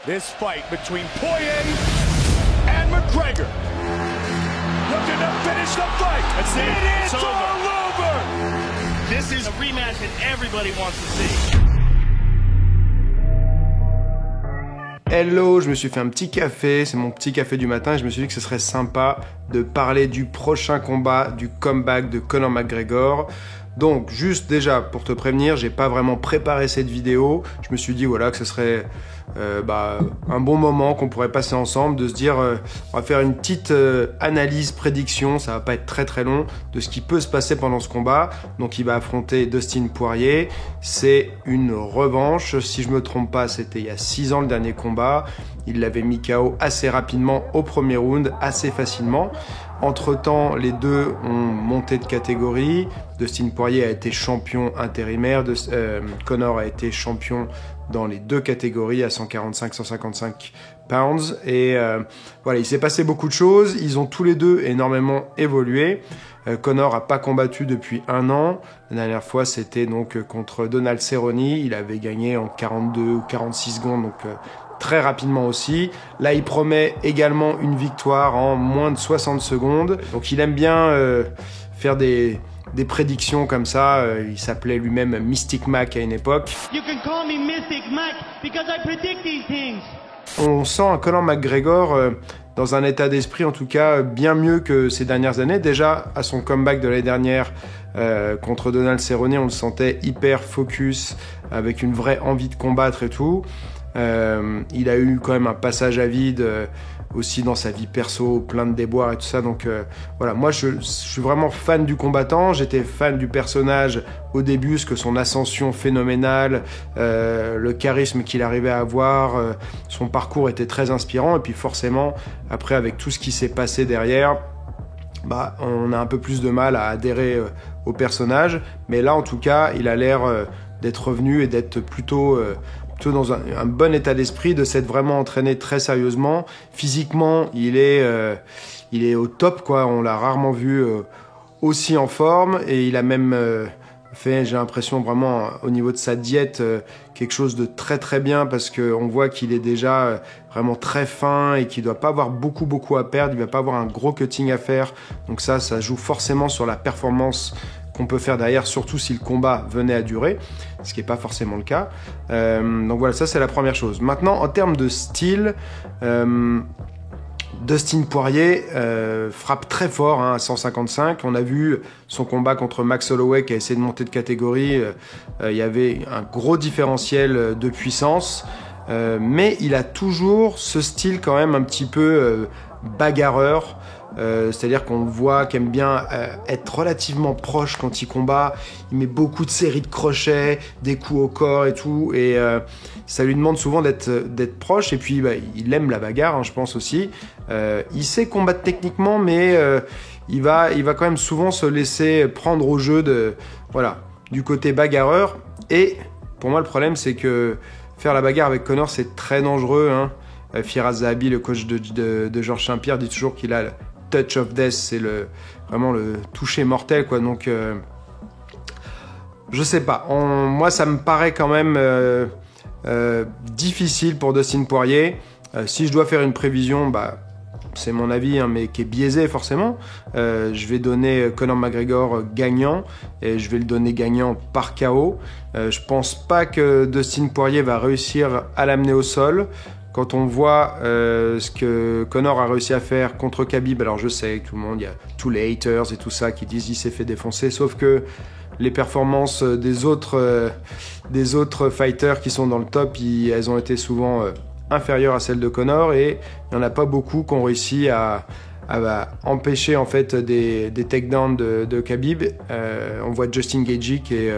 This fight between Poirier and McGregor. Looking to finish the fight. That's it. It is all over. This is a rematch that everybody wants to see. Hello, je me suis fait un petit café, c'est mon petit café du matin et je me suis dit que ce serait sympa de parler du prochain combat, du comeback de Conor McGregor. Donc, juste déjà pour te prévenir, j'ai pas vraiment préparé cette vidéo. Je me suis dit voilà que ce serait un bon moment qu'on pourrait passer ensemble, de se dire on va faire une petite analyse, prédiction, ça va pas être très très long, de ce qui peut se passer pendant ce combat. Donc il va affronter Dustin Poirier, c'est une revanche, si je me trompe pas c'était il y a 6 ans le dernier combat, il l'avait mis KO assez rapidement au premier round, assez facilement. Entre-temps, les deux ont monté de catégorie. Dustin Poirier a été champion intérimaire, Conor a été champion dans les deux catégories à 145-155 pounds. Et voilà, il s'est passé beaucoup de choses. Ils ont tous les deux énormément évolué. Conor n'a pas combattu depuis 1 an. La dernière fois, c'était donc contre Donald Cerrone. Il avait gagné en 42 ou 46 secondes, donc très rapidement aussi. Là, il promet également une victoire en moins de 60 secondes. Donc, il aime bien faire des prédictions comme ça. Il s'appelait lui-même Mystic Mac à une époque. You can call me Mystic Mac because I predict these things. On sent un Conor McGregor dans un état d'esprit, en tout cas, bien mieux que ces dernières années. Déjà, à son comeback de l'année dernière contre Donald Cerrone, on le sentait hyper focus, avec une vraie envie de combattre et tout. Il a eu quand même un passage à vide aussi dans sa vie perso, plein de déboires et tout ça. Donc voilà, moi je suis vraiment fan du combattant. J'étais fan du personnage au début, parce que son ascension phénoménale, le charisme qu'il arrivait à avoir, son parcours était très inspirant. Et puis forcément, après avec tout ce qui s'est passé derrière, on a un peu plus de mal à adhérer au personnage. Mais là en tout cas, il a l'air d'être revenu et d'être plutôt dans un bon état d'esprit, de s'être vraiment entraîné très sérieusement. Physiquement, il est au top, quoi. On l'a rarement vu aussi en forme, et il a même fait, j'ai l'impression vraiment au niveau de sa diète, quelque chose de très très bien, parce que on voit qu'il est déjà vraiment très fin et qu'il doit pas avoir beaucoup à perdre. Il va pas avoir un gros cutting à faire. Donc ça joue forcément sur la performance qu'on peut faire derrière, surtout si le combat venait à durer, ce qui n'est pas forcément le cas. Donc voilà, ça c'est la première chose. Maintenant, en termes de style, Dustin Poirier frappe très fort à 155. On a vu son combat contre Max Holloway qui a essayé de monter de catégorie. Il y avait un gros différentiel de puissance, mais il a toujours ce style quand même un petit peu bagarreur. C'est-à-dire qu'on le voit qu'il aime bien être relativement proche quand il combat. Il met beaucoup de séries de crochets, des coups au corps et tout, et ça lui demande souvent d'être proche. Et puis il aime la bagarre, je pense aussi. Il sait combattre techniquement, mais il va quand même souvent se laisser prendre au jeu du côté bagarreur. Et pour moi, le problème, c'est que faire la bagarre avec Conor, c'est très dangereux. Firas Zahabi, le coach de Georges Saint-Pierre, dit toujours qu'il a le touch of death, c'est vraiment le toucher mortel, quoi. Donc je sais pas, moi ça me paraît quand même difficile pour Dustin Poirier. Si je dois faire une prévision, c'est mon avis, mais qui est biaisé forcément. Je vais donner Conor McGregor gagnant, et je vais le donner gagnant par KO. Je pense pas que Dustin Poirier va réussir à l'amener au sol. Quand on voit ce que Conor a réussi à faire contre Khabib, alors je sais que tout le monde, il y a tous les haters et tout ça qui disent qu'il s'est fait défoncer, sauf que les performances des autres fighters qui sont dans le top, elles ont été souvent inférieures à celles de Conor, et il n'y en a pas beaucoup qui ont réussi à empêcher en fait des takedowns de Khabib. On voit Justin Gaethje qui est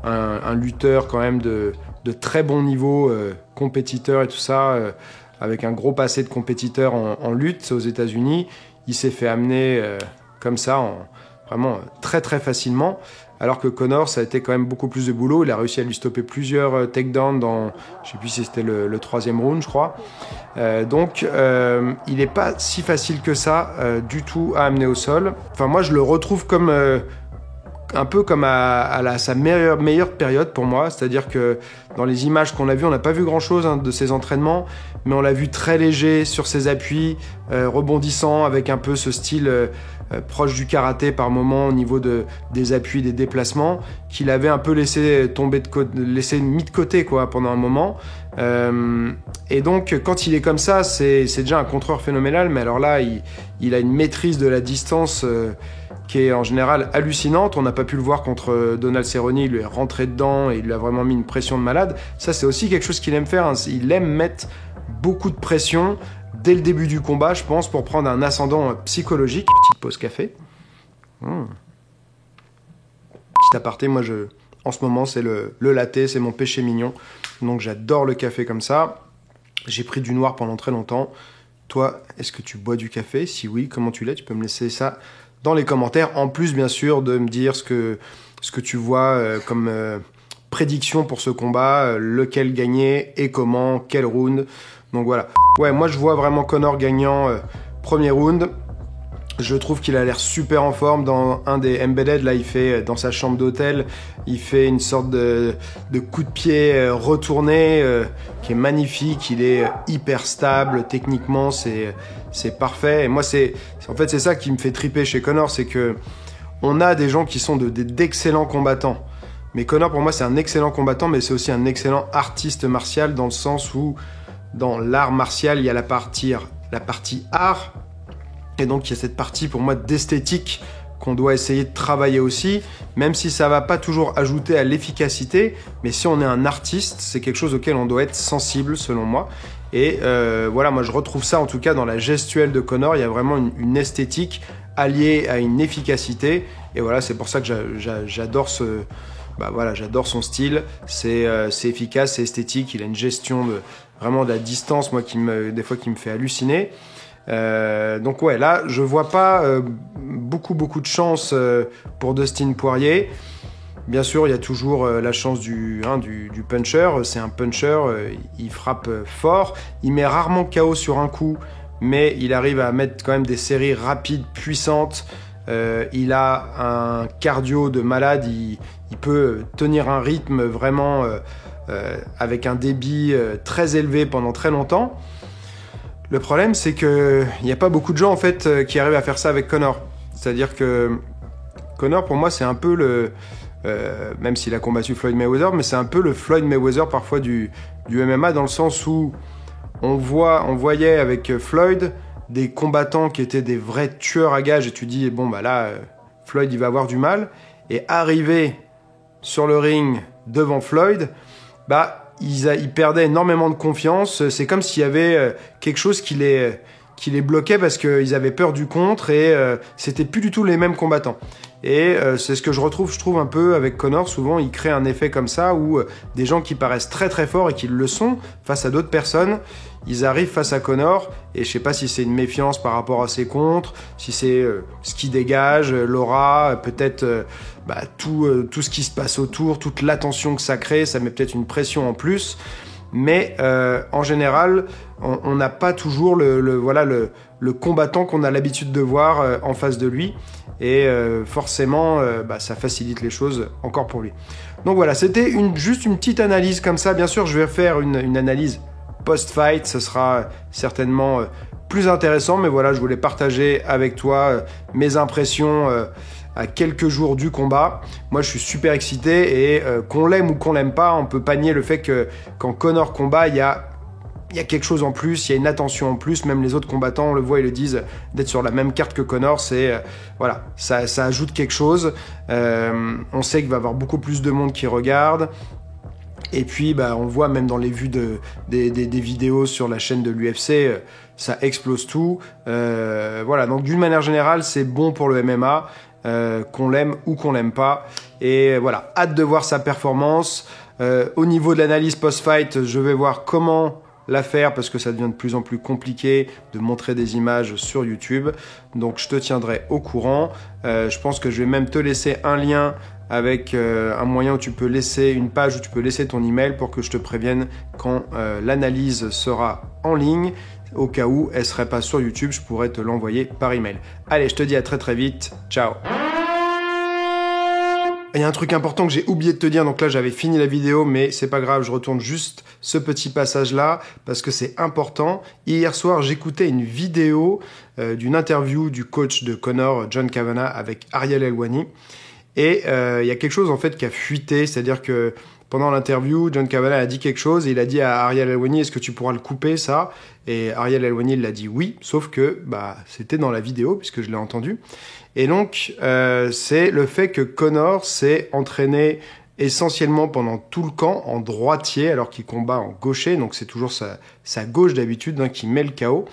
un lutteur quand même de très bon niveau, compétiteur et tout ça, avec un gros passé de compétiteur en lutte aux États-Unis. Il s'est fait amener comme ça, vraiment très très facilement. Alors que Conor, ça a été quand même beaucoup plus de boulot. Il a réussi à lui stopper plusieurs takedowns dans, je sais plus si c'était le 3e round, je crois. Donc, il n'est pas si facile que ça du tout à amener au sol. Enfin, moi, je le retrouve comme un peu comme à sa meilleure période pour moi, c'est-à-dire que dans les images qu'on a vues, on n'a pas vu grand-chose de ses entraînements, mais on l'a vu très léger sur ses appuis, rebondissant avec un peu ce style proche du karaté par moment au niveau des appuis, des déplacements, qu'il avait un peu laissé mis de côté quoi, pendant un moment. Et donc quand il est comme ça, c'est déjà un contreur phénoménal, mais alors là, il a une maîtrise de la distance qui est en général hallucinante. On n'a pas pu le voir contre Donald Cerrone, il lui est rentré dedans et il lui a vraiment mis une pression de malade. Ça, c'est aussi quelque chose qu'il aime faire, hein. Il aime mettre beaucoup de pression dès le début du combat, je pense, pour prendre un ascendant psychologique. Petite pause café. Petit aparté, moi, en ce moment, c'est le latte, c'est mon péché mignon. Donc, j'adore le café comme ça. J'ai pris du noir pendant très longtemps. Toi, est-ce que tu bois du café? Si oui, comment tu l'es? Tu peux me laisser ça dans les commentaires, en plus bien sûr de me dire ce que tu vois comme prédiction pour ce combat, lequel gagner et comment, quel round. Donc voilà. Ouais, moi je vois vraiment Conor gagnant premier round. Je trouve qu'il a l'air super en forme dans un des embedded. Là, il fait dans sa chambre d'hôtel, il fait une sorte de coup de pied retourné qui est magnifique. Il est hyper stable techniquement, c'est parfait. Et moi, en fait c'est ça qui me fait triper chez Conor, c'est que on a des gens qui sont d'excellents combattants. Mais Conor, pour moi, c'est un excellent combattant, mais c'est aussi un excellent artiste martial dans le sens où dans l'art martial, il y a la partie art. Et donc, il y a cette partie, pour moi, d'esthétique qu'on doit essayer de travailler aussi, même si ça ne va pas toujours ajouter à l'efficacité. Mais si on est un artiste, c'est quelque chose auquel on doit être sensible, selon moi. Et voilà, moi, je retrouve ça, en tout cas, dans la gestuelle de Conor. Il y a vraiment une esthétique alliée à une efficacité. Et voilà, c'est pour ça que j'adore j'adore son style. C'est efficace, c'est esthétique. Il a une gestion vraiment de la distance, moi, des fois, qui me fait halluciner. Donc ouais, là je vois pas beaucoup de chance pour Dustin Poirier. Bien sûr, il y a toujours la chance du puncher. C'est un puncher, il frappe fort, il met rarement KO sur un coup, mais il arrive à mettre quand même des séries rapides, puissantes. Il a un cardio de malade, il peut tenir un rythme vraiment avec un débit très élevé pendant très longtemps. Le problème, c'est qu'il n'y a pas beaucoup de gens en fait qui arrivent à faire ça avec Conor. C'est-à-dire que Conor, pour moi, c'est un peu même s'il a combattu Floyd Mayweather, mais c'est un peu le Floyd Mayweather parfois du MMA, dans le sens où on voyait avec Floyd des combattants qui étaient des vrais tueurs à gages, et tu dis bon bah là Floyd il va avoir du mal, et arriver sur le ring devant Floyd, bah ils perdaient énormément de confiance. C'est comme s'il y avait quelque chose qui les bloquait parce qu'ils avaient peur du contre, et c'était plus du tout les mêmes combattants. Et c'est ce que je trouve un peu avec Conor. Souvent, il crée un effet comme ça où des gens qui paraissent très très forts et qui le sont face à d'autres personnes, ils arrivent face à Conor, et je sais pas si c'est une méfiance par rapport à ses contres, si c'est ce qui dégage, l'aura, peut-être tout ce qui se passe autour, toute l'attention que ça crée, ça met peut-être une pression en plus. Mais en général, on n'a pas toujours le combattant qu'on a l'habitude de voir en face de lui, et forcément ça facilite les choses encore pour lui. Donc voilà, c'était juste une petite analyse comme ça. Bien sûr, je vais faire une analyse post-fight, ce sera certainement plus intéressant, mais voilà, je voulais partager avec toi mes impressions à quelques jours du combat. Moi, je suis super excité, et qu'on l'aime ou qu'on l'aime pas, on peut pas nier le fait que quand Conor combat, il y a quelque chose en plus, il y a une attention en plus. Même les autres combattants, on le voit, ils le disent, d'être sur la même carte que Conor, c'est voilà, ça ajoute quelque chose. On sait qu'il va y avoir beaucoup plus de monde qui regarde. Et puis, on le voit même dans les vues des vidéos sur la chaîne de l'UFC, ça explose tout. Voilà, donc d'une manière générale, c'est bon pour le MMA, qu'on l'aime ou qu'on l'aime pas. Et voilà, hâte de voir sa performance. Au niveau de l'analyse post-fight, je vais voir comment la faire, parce que ça devient de plus en plus compliqué de montrer des images sur YouTube. Donc je te tiendrai au courant. Je pense que je vais même te laisser un lien avec un moyen où tu peux laisser une page où tu peux laisser ton email pour que je te prévienne quand l'analyse sera en ligne. Au cas où elle serait pas sur YouTube, je pourrais te l'envoyer par email. Allez, je te dis à très très vite. Ciao. Il y a un truc important que j'ai oublié de te dire, donc là j'avais fini la vidéo, mais c'est pas grave, je retourne juste ce petit passage-là, parce que c'est important. Hier soir, j'écoutais une vidéo d'une interview du coach de Conor, John Kavanagh, avec Ariel Helwani, et il y a quelque chose en fait qui a fuité, c'est-à-dire que pendant l'interview, John Kavanagh a dit quelque chose, et il a dit à Ariel Helwani, est-ce que tu pourras le couper ça? Et Ariel Helwani l'a dit oui, sauf que c'était dans la vidéo, puisque je l'ai entendu. Et donc, c'est le fait que Conor s'est entraîné essentiellement pendant tout le camp en droitier, alors qu'il combat en gaucher, donc c'est toujours sa gauche d'habitude qui met le KO.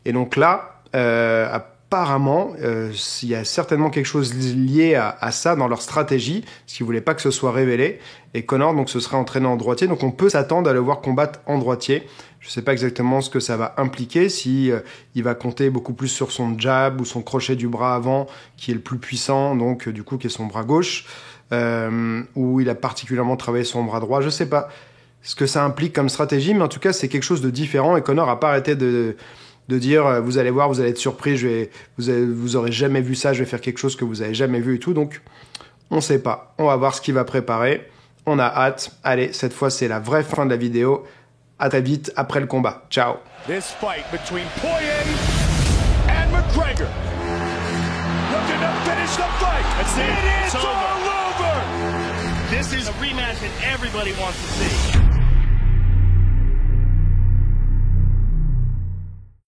Et donc là, apparemment, il y a certainement quelque chose lié à ça dans leur stratégie, parce qu'ils voulaient pas que ce soit révélé. Et Conor donc se serait entraîné en droitier, donc on peut s'attendre à le voir combattre en droitier. Je sais pas exactement ce que ça va impliquer, si il va compter beaucoup plus sur son jab ou son crochet du bras avant, qui est le plus puissant, donc du coup qui est son bras gauche, où il a particulièrement travaillé son bras droit. Je sais pas ce que ça implique comme stratégie, mais en tout cas c'est quelque chose de différent, et Conor a pas arrêté de dire vous allez voir, vous allez être surpris, vous aurez jamais vu ça, je vais faire quelque chose que vous avez jamais vu et tout. Donc on sait pas, on va voir ce qu'il va préparer, on a hâte. Allez, cette fois c'est la vraie fin de la vidéo. À très vite après le combat. Ciao. This fight between Poirier and McGregor. Looking to finish the fight. It is all over. This is a rematch that everybody wants to see.